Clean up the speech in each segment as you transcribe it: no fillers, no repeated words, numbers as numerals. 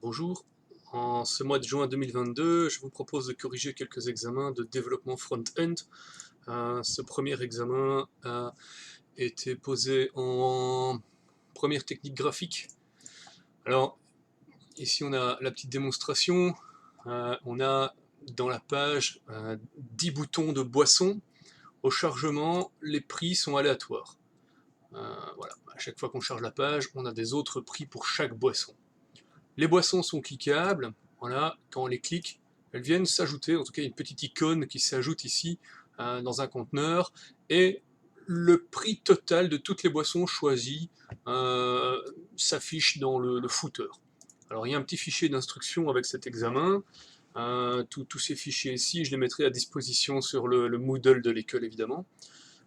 Bonjour, en ce mois de juin 2022, je vous propose de corriger quelques examens de développement front-end. Ce premier examen a été posé en première technique graphique. Alors, ici on a la petite démonstration. On a dans la page 10 boutons de boissons. Au chargement, les prix sont aléatoires. Voilà. À chaque fois qu'on charge la page, on a des autres prix pour chaque boisson. Les boissons sont cliquables, voilà, quand on les clique, elles viennent s'ajouter, en tout cas une petite icône qui s'ajoute ici dans un conteneur, et le prix total de toutes les boissons choisies s'affiche dans le footer. Alors il y a un petit fichier d'instruction avec cet examen, tous ces fichiers ici, je les mettrai à disposition sur le Moodle de l'école évidemment.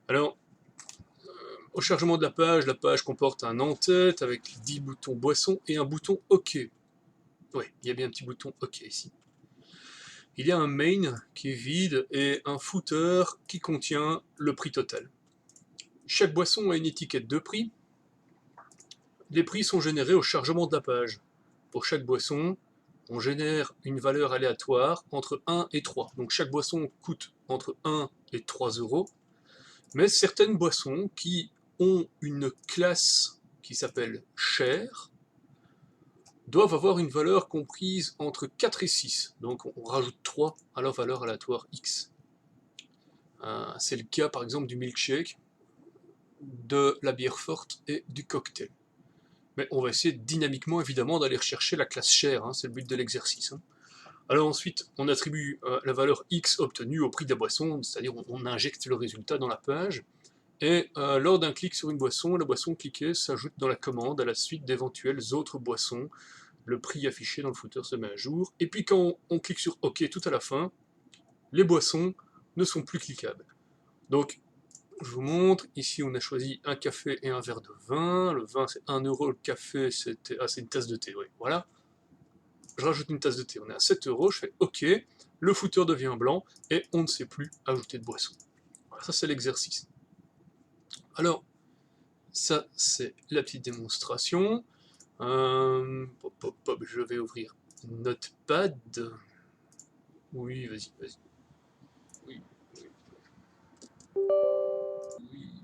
Alors, au chargement de la page comporte un en-tête avec 10 boutons boissons et un bouton OK. Oui, il y a bien un petit bouton OK ici. Il y a un main qui est vide et un footer qui contient le prix total. Chaque boisson a une étiquette de prix. Les prix sont générés au chargement de la page. Pour chaque boisson, on génère une valeur aléatoire entre 1 et 3. Donc chaque boisson coûte entre 1 et 3 euros. Mais certaines boissons qui ont une classe qui s'appelle cher doivent avoir une valeur comprise entre 4 et 6. Donc on rajoute 3 à leur valeur aléatoire X. C'est le cas par exemple du milkshake, de la bière forte et du cocktail. Mais on va essayer dynamiquement évidemment d'aller rechercher la classe chère, c'est le but de l'exercice. Alors ensuite, on attribue la valeur X obtenue au prix de la boisson, c'est-à-dire on injecte le résultat dans la page, et lors d'un clic sur une boisson, la boisson cliquée s'ajoute dans la commande à la suite d'éventuelles autres boissons. Le prix affiché dans le footer se met à jour, et puis quand on clique sur OK tout à la fin, les boissons ne sont plus cliquables. Donc, je vous montre, ici on a choisi un café et un verre de vin, le vin c'est 1 euro, le café c'est une tasse de thé, oui, voilà. Je rajoute une tasse de thé, on est à 7 euros, je fais OK, le footer devient blanc, et on ne sait plus ajouter de boisson. Voilà, ça c'est l'exercice. Alors, ça c'est la petite démonstration. Je vais ouvrir Notepad. Oui, vas-y, vas-y. Oui, oui, oui.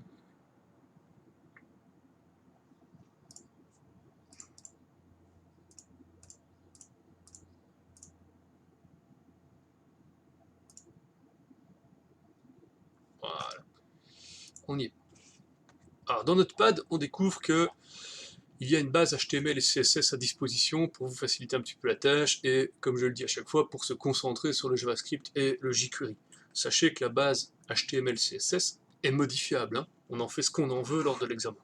Voilà, on y est. Alors, dans Notepad, on découvre que il y a une base HTML et CSS à disposition pour vous faciliter un petit peu la tâche et, comme je le dis à chaque fois, pour se concentrer sur le JavaScript et le jQuery. Sachez que la base HTML-CSS est modifiable, on en fait ce qu'on en veut lors de l'examen.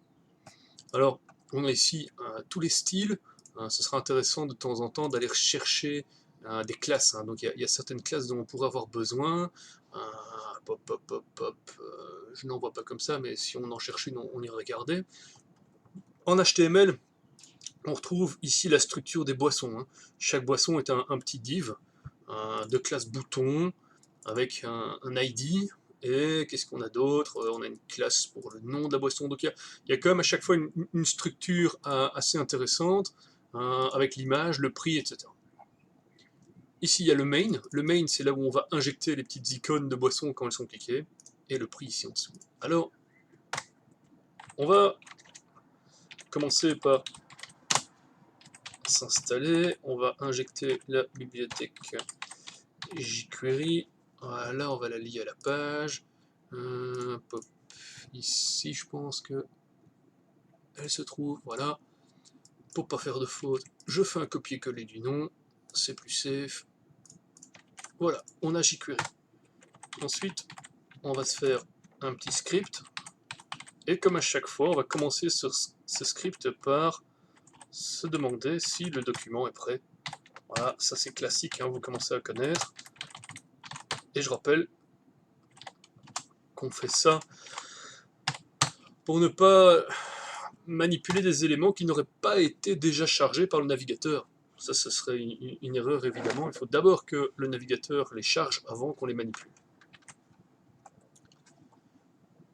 Alors, on a ici tous les styles, ce sera intéressant de temps en temps d'aller chercher des classes, donc il y a certaines classes dont on pourrait avoir besoin, je n'en vois pas comme ça, mais si on en cherche une, on ira regarder. En HTML, on retrouve ici la structure des boissons. Chaque boisson est un petit div de classe bouton avec un ID. Et qu'est-ce qu'on a d'autre? On a une classe pour le nom de la boisson. Donc il y a quand même à chaque fois une structure assez intéressante avec l'image, le prix, etc. Ici il y a le main. Le main, c'est là où on va injecter les petites icônes de boissons quand elles sont cliquées. Et le prix ici en dessous. Alors, on va commencer par s'installer. On va injecter la bibliothèque jQuery. Voilà, on va la lier à la page. Ici, je pense que elle se trouve. Voilà. Pour pas faire de faute, je fais un copier-coller du nom. C'est plus safe. Voilà, on a jQuery. Ensuite, on va se faire un petit script. Et comme à chaque fois, on va commencer sur ce script par se demander si le document est prêt. Voilà, ça c'est classique, vous commencez à connaître. Et je rappelle qu'on fait ça pour ne pas manipuler des éléments qui n'auraient pas été déjà chargés par le navigateur. Ça, ce serait une erreur évidemment. Il faut d'abord que le navigateur les charge avant qu'on les manipule.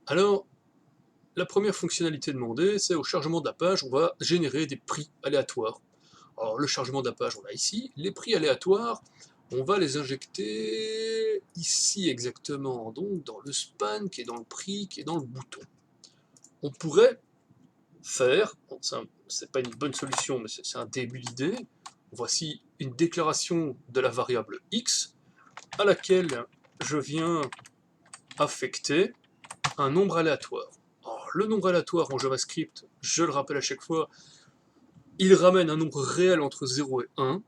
Alors, la première fonctionnalité demandée, c'est au chargement de la page, on va générer des prix aléatoires. Alors, le chargement de la page, on l'a ici. Les prix aléatoires, on va les injecter ici exactement, donc dans le span, qui est dans le prix, qui est dans le bouton. On pourrait faire, bon, c'est pas une bonne solution, mais c'est un début d'idée. Voici une déclaration de la variable x, à laquelle je viens affecter un nombre aléatoire. Alors, le nombre aléatoire en JavaScript, je le rappelle à chaque fois, il ramène un nombre réel entre 0 et 1.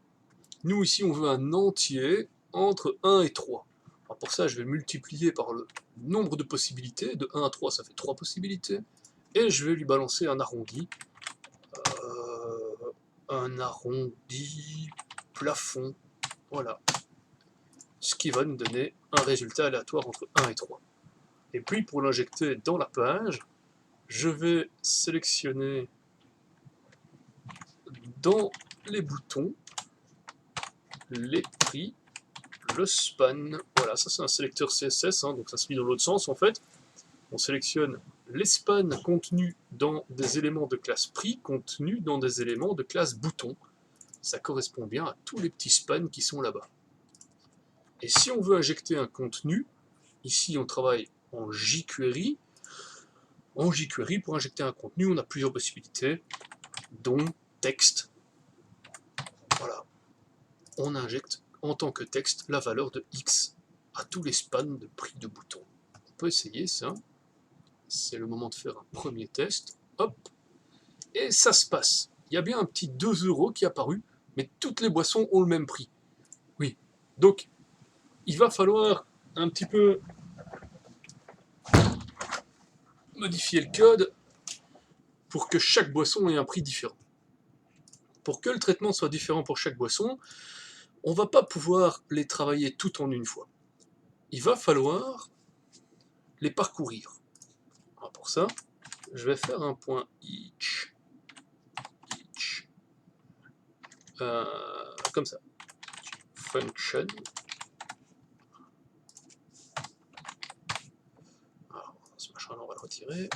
Nous, ici, on veut un entier entre 1 et 3. Alors pour ça, je vais multiplier par le nombre de possibilités. De 1 à 3, ça fait 3 possibilités. Et je vais lui balancer un arrondi. Un arrondi plafond. Voilà. Ce qui va nous donner un résultat aléatoire entre 1 et 3. Et puis, pour l'injecter dans la page, je vais sélectionner dans les boutons les prix, le span. Voilà, ça c'est un sélecteur CSS, hein, donc ça se met dans l'autre sens en fait. On sélectionne les spans contenus dans des éléments de classe prix, contenus dans des éléments de classe bouton. Ça correspond bien à tous les petits spans qui sont là-bas. Et si on veut injecter un contenu, ici on travaille en jQuery. En jQuery, pour injecter un contenu, on a plusieurs possibilités, dont texte. Voilà. On injecte en tant que texte la valeur de x à tous les spans de prix de bouton. On peut essayer ça. C'est le moment de faire un premier test. Hop. Et ça se passe. Il y a bien un petit 2 € qui est apparu, mais toutes les boissons ont le même prix. Oui. Donc, il va falloir un petit peu modifier le code pour que chaque boisson ait un prix différent. Pour que le traitement soit différent pour chaque boisson, on ne va pas pouvoir les travailler toutes en une fois. Il va falloir les parcourir. Alors pour ça, je vais faire un point each. Comme ça. Function. Alors, ce machin-là, on va le retirer.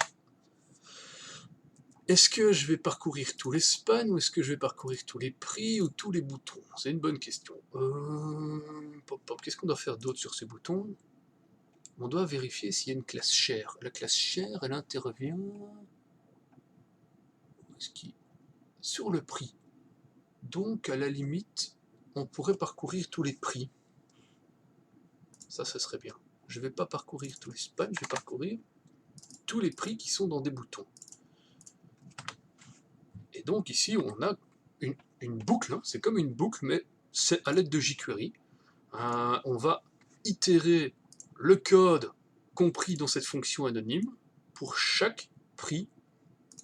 Est-ce que je vais parcourir tous les spans, ou est-ce que je vais parcourir tous les prix, ou tous les boutons? C'est une bonne question. Qu'est-ce qu'on doit faire d'autre sur ces boutons? On doit vérifier s'il y a une classe share. La classe share, elle intervient sur le prix. Donc, à la limite, on pourrait parcourir tous les prix. Ça serait bien. Je ne vais pas parcourir tous les spans, je vais parcourir tous les prix qui sont dans des boutons. Et donc ici, on a une boucle, hein. C'est comme une boucle, mais c'est à l'aide de jQuery. On va itérer le code compris dans cette fonction anonyme pour chaque prix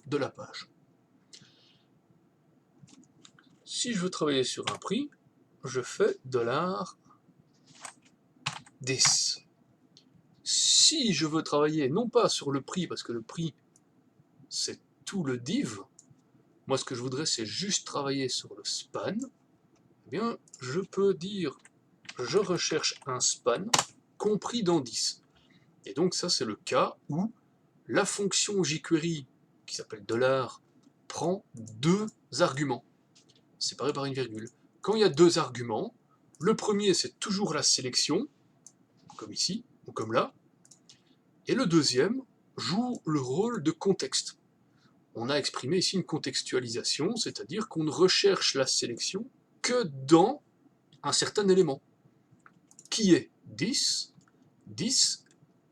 de la page. Si je veux travailler sur un prix, je fais $10. Si je veux travailler non pas sur le prix, parce que le prix c'est tout le div, moi ce que je voudrais c'est juste travailler sur le span, eh bien je peux dire je recherche un span compris dans 10. Et donc ça c'est le cas où la fonction jQuery qui s'appelle $, prend deux arguments, séparés par une virgule. Quand il y a deux arguments, le premier c'est toujours la sélection, comme ici, ou comme là, et le deuxième joue le rôle de contexte. On a exprimé ici une contextualisation, c'est-à-dire qu'on ne recherche la sélection que dans un certain élément, qui est 10. 10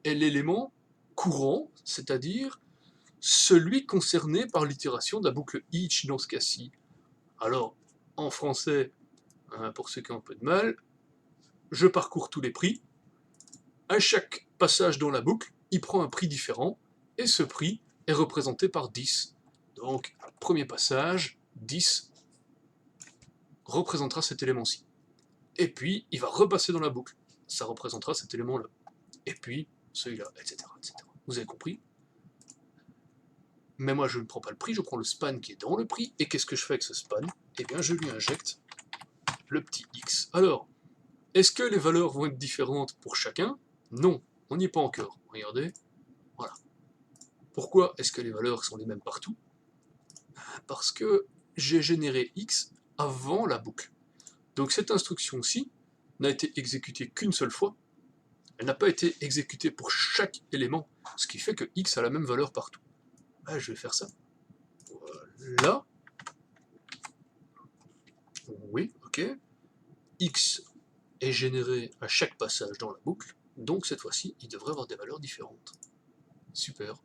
est l'élément courant, c'est-à-dire celui concerné par l'itération de la boucle each dans ce cas-ci. Alors, en français, pour ceux qui ont un peu de mal, je parcours tous les prix. À chaque passage dans la boucle, il prend un prix différent, et ce prix est représenté par 10. Donc, premier passage, 10 représentera cet élément-ci. Et puis, il va repasser dans la boucle. Ça représentera cet élément-là. Et puis, celui-là, etc., etc. Vous avez compris? Mais moi, je ne prends pas le prix, je prends le span qui est dans le prix. Et qu'est-ce que je fais avec ce span? Eh bien, je lui injecte le petit x. Alors, est-ce que les valeurs vont être différentes pour chacun? Non, on n'y est pas encore. Regardez, voilà. Pourquoi est-ce que les valeurs sont les mêmes partout? Parce que j'ai généré x avant la boucle. Donc cette instruction-ci n'a été exécutée qu'une seule fois. Elle n'a pas été exécutée pour chaque élément, ce qui fait que x a la même valeur partout. Ah, je vais faire ça. Voilà. Oui, ok. X est généré à chaque passage dans la boucle, donc cette fois-ci, il devrait avoir des valeurs différentes. Super.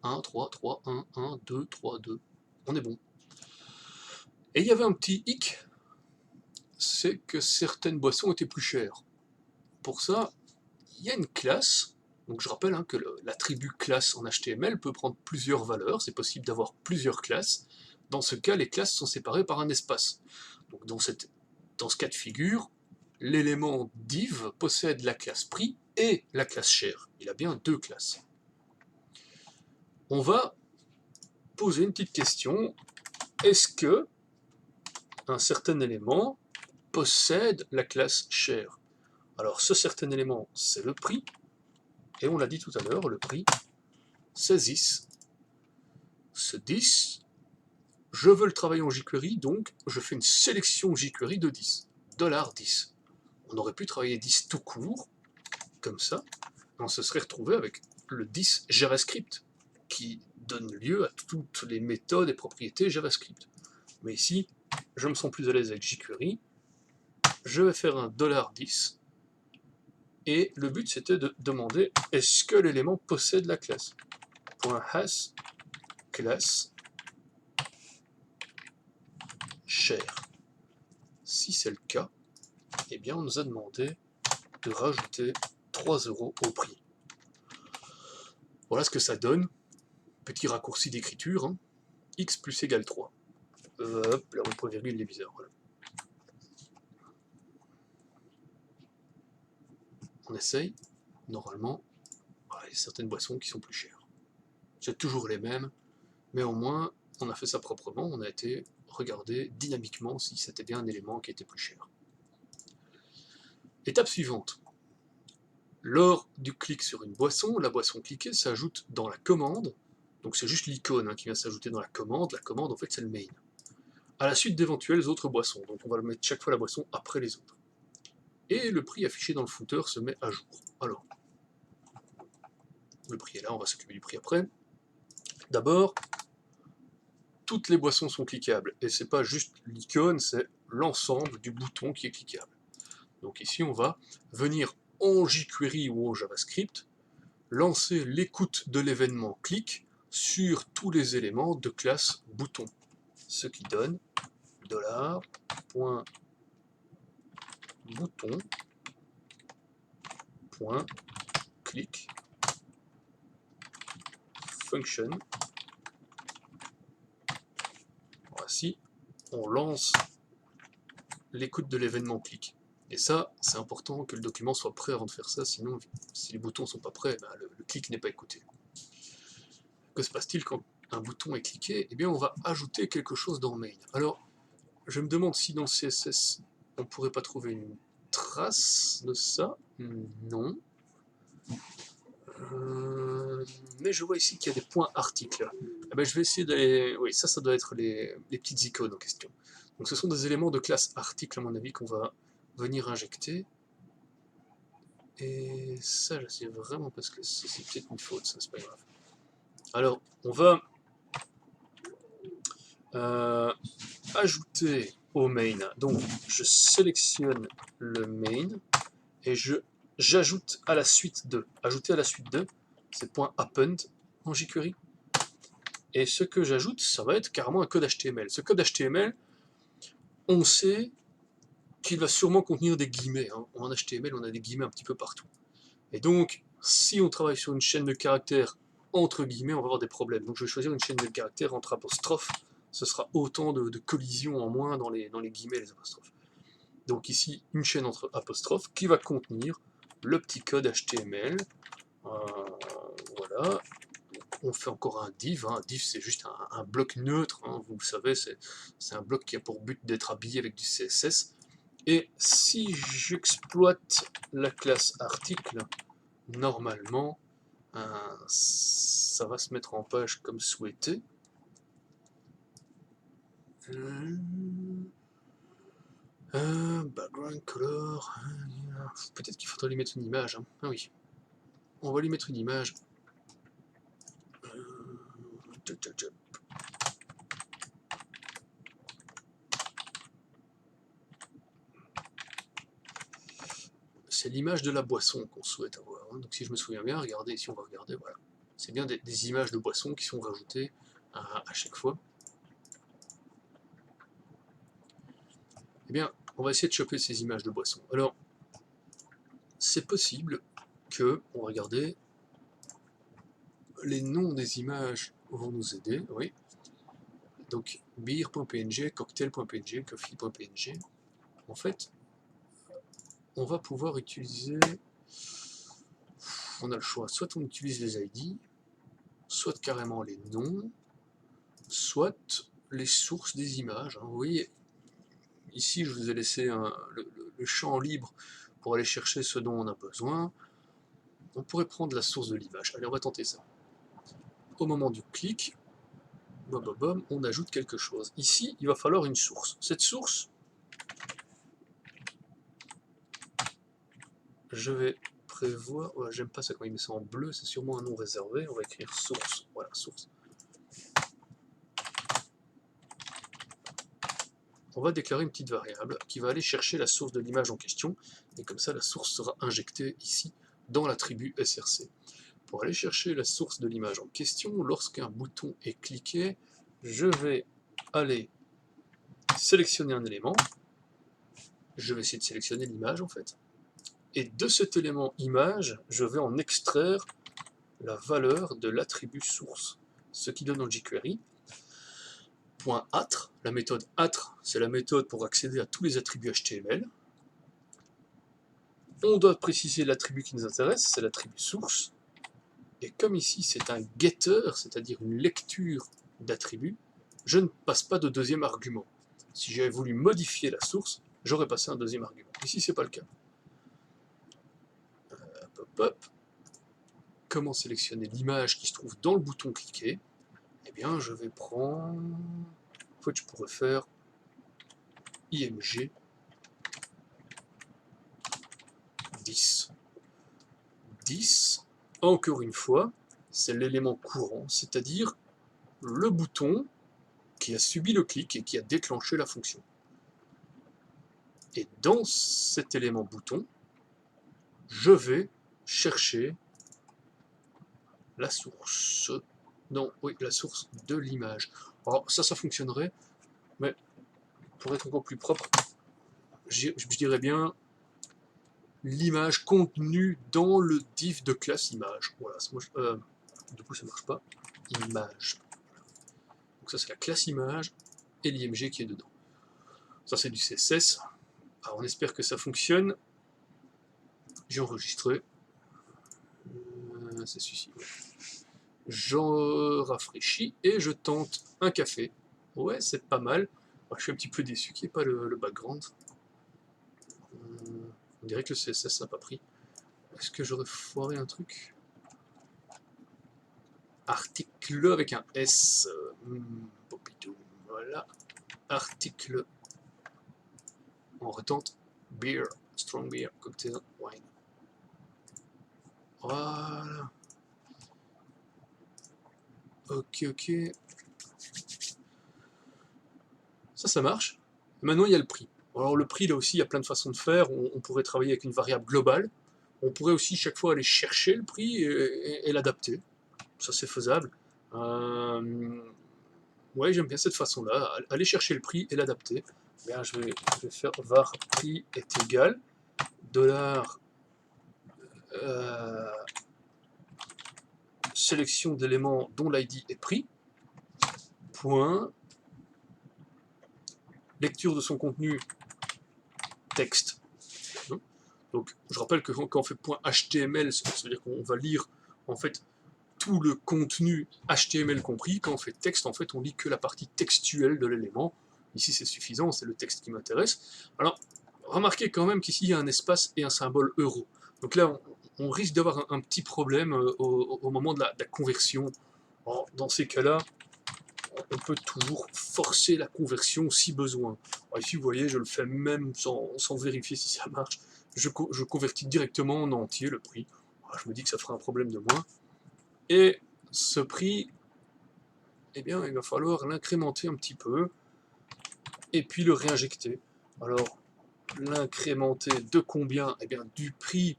1, 3, 3, 1, 1, 2, 3, 2. On est bon. Et il y avait un petit hic, c'est que certaines boissons étaient plus chères. Pour ça, il y a une classe. Donc je rappelle que l'attribut classe en HTML peut prendre plusieurs valeurs, c'est possible d'avoir plusieurs classes. Dans ce cas, les classes sont séparées par un espace. Donc dans ce cas de figure, l'élément div possède la classe prix et la classe share. Il a bien deux classes. On va poser une petite question. Est-ce que un certain élément possède la classe share? Alors ce certain élément, c'est le prix. Et on l'a dit tout à l'heure, le prix, c'est 10. Ce 10, je veux le travailler en jQuery, donc je fais une sélection jQuery de 10. $10. On aurait pu travailler 10 tout court, comme ça, et on se serait retrouvé avec le 10 JavaScript, qui donne lieu à toutes les méthodes et propriétés JavaScript. Mais ici, je me sens plus à l'aise avec jQuery, je vais faire un $10, et le but c'était de demander est-ce que l'élément possède la classe. .has class share. Si c'est le cas, eh bien on nous a demandé de rajouter 3 € au prix. Voilà ce que ça donne. Petit raccourci d'écriture, hein. X plus égale 3. Hop, la point virgule il est bizarre. Voilà. On essaye. Normalement, il y a certaines boissons qui sont plus chères. C'est toujours les mêmes, mais au moins on a fait ça proprement, on a été regarder dynamiquement si c'était bien un élément qui était plus cher. Étape suivante. Lors du clic sur une boisson, la boisson cliquée s'ajoute dans la commande, donc c'est juste l'icône qui vient s'ajouter dans la commande en fait c'est le main, à la suite d'éventuelles autres boissons, donc on va mettre chaque fois la boisson après les autres. Et le prix affiché dans le footer se met à jour. Alors, le prix est là, on va s'occuper du prix après. D'abord, toutes les boissons sont cliquables, et c'est pas juste l'icône, c'est l'ensemble du bouton qui est cliquable. Donc ici on va venir en jQuery ou en JavaScript, lancer l'écoute de l'événement clic sur tous les éléments de classe bouton. Ce qui donne $.bouton.click function. Voici, on lance l'écoute de l'événement clic. Et ça, c'est important que le document soit prêt avant de faire ça, sinon, si les boutons ne sont pas prêts, le clic n'est pas écouté. Que se passe-t-il quand un bouton est cliqué? Eh bien, on va ajouter quelque chose dans main. Alors, je me demande si dans le CSS, on ne pourrait pas trouver une trace de ça. Non. Mais je vois ici qu'il y a des points articles. Eh ben, je vais essayer d'aller... Oui, ça doit être les petites icônes en question. Donc ce sont des éléments de classe article, à mon avis, qu'on va venir injecter. Et ça, je sais vraiment parce que c'est peut-être une faute, ça, c'est pas grave. Alors, on va ajouter au main. Donc, je sélectionne le main et j'ajoute à la suite de. Ajouter à la suite de, c'est .append en jQuery. Et ce que j'ajoute, ça va être carrément un code HTML. Ce code HTML, on sait qu'il va sûrement contenir des guillemets. En HTML, on a des guillemets un petit peu partout. Et donc, si on travaille sur une chaîne de caractères entre guillemets, on va avoir des problèmes. Donc je vais choisir une chaîne de caractères entre apostrophes. Ce sera autant de collisions en moins dans les guillemets et les apostrophes. Donc ici, une chaîne entre apostrophes qui va contenir le petit code HTML. Voilà. On fait encore un div. Un div, c'est juste un bloc neutre. Vous le savez, c'est un bloc qui a pour but d'être habillé avec du CSS. Et si j'exploite la classe article, normalement, ça va se mettre en page comme souhaité. Background color. Peut-être qu'il faudrait lui mettre une image. Hein. Ah oui. On va lui mettre une image. C'est l'image de la boisson qu'on souhaite avoir. Hein. Donc si je me souviens bien, regardez, ici on va regarder, voilà. C'est bien des images de boisson qui sont rajoutées à chaque fois. Eh bien, on va essayer de choper ces images de boisson. Alors, c'est possible que, on va regarder, les noms des images vont nous aider, oui. Donc, beer.png, cocktail.png, coffee.png. En fait, on va pouvoir utiliser, on a le choix, soit on utilise les ID, soit carrément les noms, soit les sources des images. Hein. Vous voyez, ici je vous ai laissé le champ libre pour aller chercher ce dont on a besoin. On pourrait prendre la source de l'image. Allez, on va tenter ça. Au moment du clic, on ajoute quelque chose. Ici, il va falloir une source. Cette source, je vais prévoir... Ouais, j'aime pas ça quand il met ça en bleu, c'est sûrement un nom réservé. On va écrire source. Voilà, source. On va déclarer une petite variable qui va aller chercher la source de l'image en question, et comme ça la source sera injectée ici dans l'attribut src. Pour aller chercher la source de l'image en question, lorsqu'un bouton est cliqué, je vais aller sélectionner un élément, je vais essayer de sélectionner l'image en fait, et de cet élément image, je vais en extraire la valeur de l'attribut source, ce qui donne en jQuery .atr, la méthode atr, c'est la méthode pour accéder à tous les attributs HTML. On doit préciser l'attribut qui nous intéresse, c'est l'attribut source. Et comme ici c'est un getter, c'est-à-dire une lecture d'attributs, je ne passe pas de deuxième argument. Si j'avais voulu modifier la source, j'aurais passé un deuxième argument. Ici c'est pas le cas. Comment sélectionner l'image qui se trouve dans le bouton cliquer? Eh bien je vais prendre... En fait je pourrais faire img 10. 10, encore une fois, c'est l'élément courant, c'est-à-dire le bouton qui a subi le clic et qui a déclenché la fonction. Et dans cet élément bouton, je vais chercher la source. Non, oui, la source de l'image. Alors ça fonctionnerait, mais pour être encore plus propre, je dirais bien l'image contenue dans le div de classe image. Voilà, du coup ça marche pas. Image. Donc ça c'est la classe image et l'img qui est dedans. Ça c'est du CSS. Alors on espère que ça fonctionne. J'ai enregistré. C'est celui-ci. J'en rafraîchis et je tente un café. Ouais, c'est pas mal. Alors, je suis un petit peu déçu qu'il n'y ait pas le background. On dirait que le CSS n'a pas pris. Est-ce que j'aurais foiré un truc? Article avec un S. Voilà. Article. On retente. Beer. Strong beer. Cocktail. Wine. Voilà. Ok. Ça marche. Maintenant, il y a le prix. Alors le prix, là aussi, il y a plein de façons de faire. On pourrait travailler avec une variable globale. On pourrait aussi chaque fois aller chercher le prix et l'adapter. Ça, c'est faisable. Ouais, j'aime bien cette façon-là. Aller chercher le prix et l'adapter. Bien, je vais faire var prix est égal dollar sélection d'éléments dont l'ID est pris point lecture de son contenu texte. Donc, je rappelle que quand on fait .html, ça veut dire qu'on va lire en fait tout le contenu HTML compris. Quand on fait texte, en fait, on lit que la partie textuelle de l'élément. Ici, c'est suffisant, c'est le texte qui m'intéresse. Alors, remarquez quand même qu'ici, il y a un espace et un symbole euro. Donc là, on risque d'avoir un petit problème au moment de la conversion. Alors, dans ces cas-là, on peut toujours forcer la conversion si besoin. Alors ici, vous voyez, je le fais même sans vérifier si ça marche. Je convertis directement en entier le prix. Alors, je me dis que ça fera un problème de moins. Et ce prix, eh bien, il va falloir l'incrémenter un petit peu et puis le réinjecter. Alors, l'incrémenter de combien? Eh bien, du prix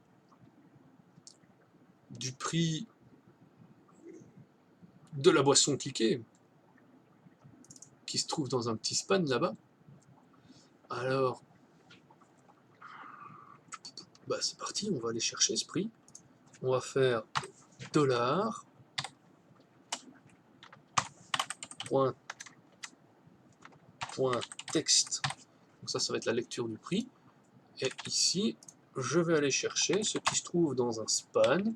de la boisson cliquée, qui se trouve dans un petit span là-bas. Alors, bah c'est parti, on va aller chercher ce prix. On va faire $, point texte. Donc ça va être la lecture du prix. Et ici, je vais aller chercher ce qui se trouve dans un span,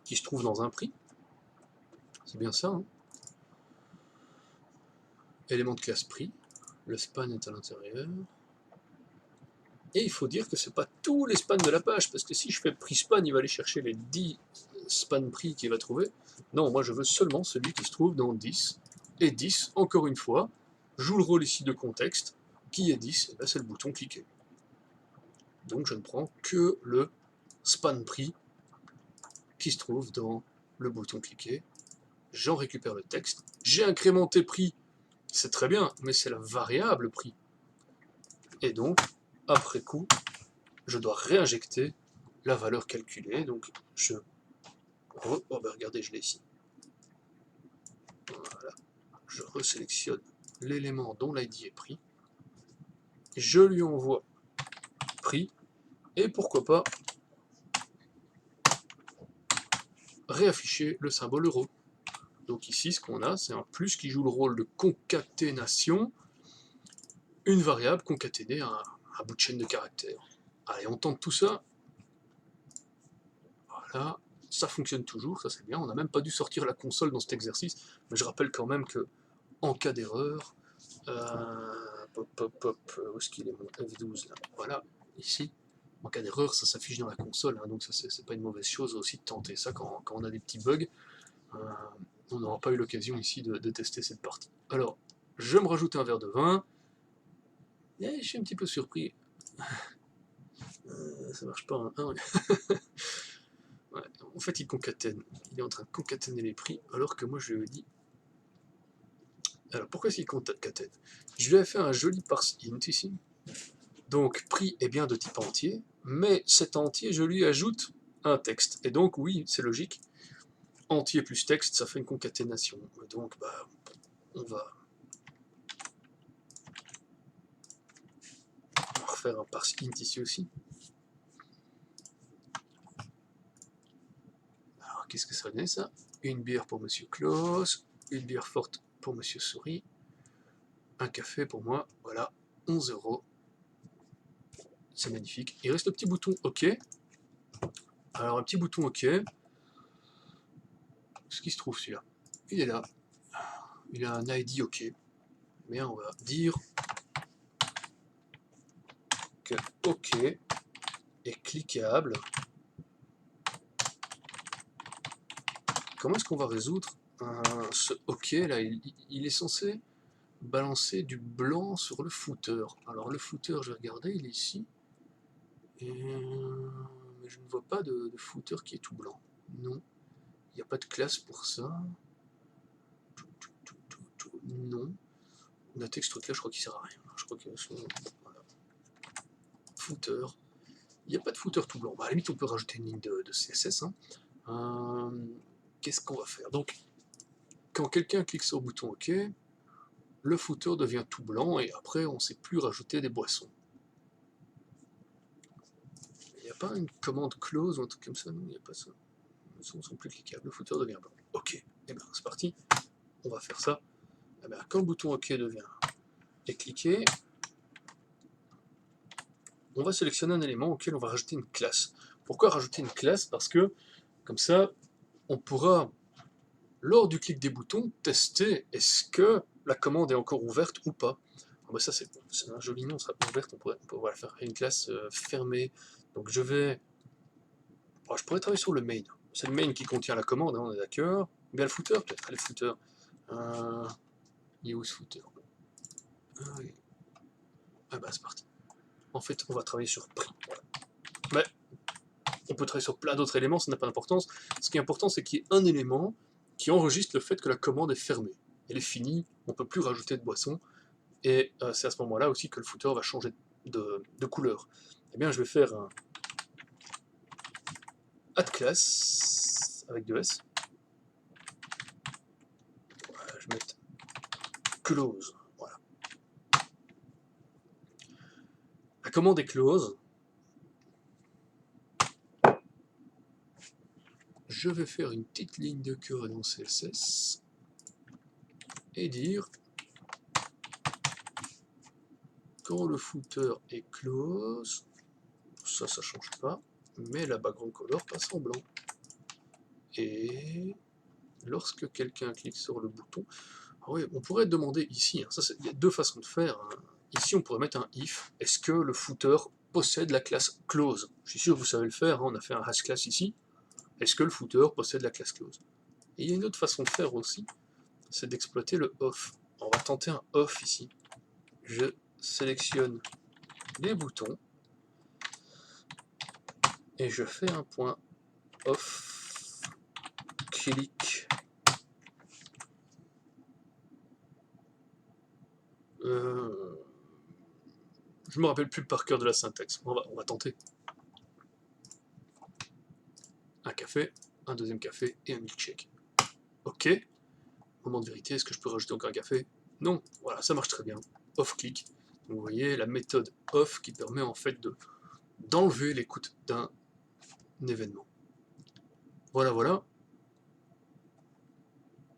qui se trouve dans un prix. C'est bien ça, hein. Élément de classe prix. Le span est à l'intérieur. Et il faut dire que c'est pas tous les spans de la page, parce que si je fais prix span, il va aller chercher les 10 span prix qu'il va trouver. Non, moi je veux seulement celui qui se trouve dans 10. Et 10, encore une fois, joue le rôle ici de contexte. Qui est 10? C'est le bouton cliquer. Donc je ne prends que le span prix qui se trouve dans le bouton cliquer. J'en récupère le texte. J'ai incrémenté prix, c'est très bien, mais c'est la variable prix. Et donc, après coup, je dois réinjecter la valeur calculée. Donc, oh ben regardez, je l'ai ici. Voilà. Je resélectionne l'élément dont l'ID est pris. Je lui envoie prix. Et pourquoi pas réafficher le symbole euro. Donc ici, ce qu'on a, c'est un plus qui joue le rôle de concaténation, une variable concaténée à un bout de chaîne de caractères. Allez, on tente tout ça. Voilà, ça fonctionne toujours, ça c'est bien. On n'a même pas dû sortir la console dans cet exercice, mais je rappelle quand même que en cas d'erreur, où est-ce qu'il est mon F12 là? Voilà, ici. En cas d'erreur, ça s'affiche dans la console, hein, donc ça c'est pas une mauvaise chose aussi de tenter ça quand on a des petits bugs. On n'aura pas eu l'occasion ici de tester cette partie. Alors, je me rajoute un verre de vin. Et je suis un petit peu surpris. Ça marche pas, hein. Ouais, en fait, il concatène. Il est en train de concaténer les prix, alors que moi, je lui ai dit... Alors, pourquoi est-ce qu'il concatène? Je lui ai fait un joli parse int ici. Donc, prix est bien de type entier, mais cet entier, je lui ajoute un texte. Et donc, oui, c'est logique. Entier plus texte, ça fait une concaténation. Et donc, bah, on va refaire un parse int ici aussi. Alors, qu'est-ce que ça va donner, ça? Une bière pour Monsieur Klaus, une bière forte pour Monsieur Souris, un café pour moi, voilà, 11 €. C'est magnifique. Il reste le petit bouton OK. Alors, un petit bouton OK. Ce qui se trouve, celui-là. Il est là. Il a un ID OK. Mais on va dire que OK est cliquable. Comment est-ce qu'on va résoudre ce OK là? Il est censé balancer du blanc sur le footer. Alors, le footer, je vais regarder, il est ici. Mais je ne vois pas de footer qui est tout blanc. Non. Il n'y a pas de classe pour ça. Non. Notez que ce truc-là, je crois qu'il sert à rien. Je crois que voilà. Footer. Il n'y a pas de footer tout blanc. Bah, à la limite, on peut rajouter une ligne de CSS. Hein. Qu'est-ce qu'on va faire? Donc, quand quelqu'un clique sur le bouton OK, le footer devient tout blanc et après, on ne sait plus rajouter des boissons. Il n'y a pas une commande close ou un truc comme ça? Non, il n'y a pas ça. Les boissons sont plus cliquables. Le footer devient blanc. OK. Et bien, c'est parti. On va faire ça. Et bien, quand le bouton OK est cliqué, on va sélectionner un élément auquel on va rajouter une classe. Pourquoi rajouter une classe? Parce que, comme ça, on pourra, lors du clic des boutons, tester est-ce que la commande est encore ouverte ou pas. Ah bah ça c'est un joli nom, ça ouverte, on pourrait voilà, faire une classe fermée. Donc je pourrais travailler sur le main. C'est le main qui contient la commande, hein, on est d'accord. Bien le footer, peut-être, le footer. Il est où ce footer? Ah, oui. Ah bah c'est parti. En fait, on va travailler sur prix. Voilà. Mais on peut travailler sur plein d'autres éléments, ça n'a pas d'importance. Ce qui est important, c'est qu'il y ait un élément qui enregistre le fait que la commande est fermée. Elle est finie, on ne peut plus rajouter de boisson, et c'est à ce moment-là aussi que le footer va changer de couleur. Eh bien, je vais faire un add class avec 2S. Voilà, je vais mettre close. Voilà. La commande est close. Je vais faire une petite ligne de code dans CSS et dire quand le footer est close, ça change pas, mais la background color passe en blanc. Et lorsque quelqu'un clique sur le bouton, ah oui, on pourrait demander ici, hein, il y a deux façons de faire. Hein. Ici, on pourrait mettre un if. Est-ce que le footer possède la classe close? Je suis sûr que vous savez le faire, hein, on a fait un hash class ici. Est-ce que le footer possède la classe close? Et il y a une autre façon de faire aussi, c'est d'exploiter le off. On va tenter un off ici. Je sélectionne les boutons et je fais un point off click. Je me rappelle plus par cœur de la syntaxe. On va tenter. Un café, un deuxième café et un milkshake. Ok. Moment de vérité, est-ce que je peux rajouter encore un café? Non. Voilà, ça marche très bien. Off click. Donc vous voyez la méthode off qui permet en fait d'enlever l'écoute d'un événement. Voilà, voilà.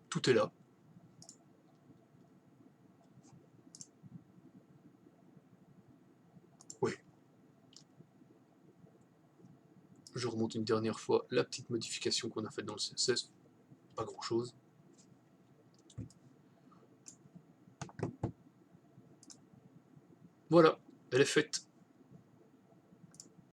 Tout est là. Oui. Je remonte une dernière fois la petite modification qu'on a faite dans le CSS. Pas grand chose. Voilà, elle est faite.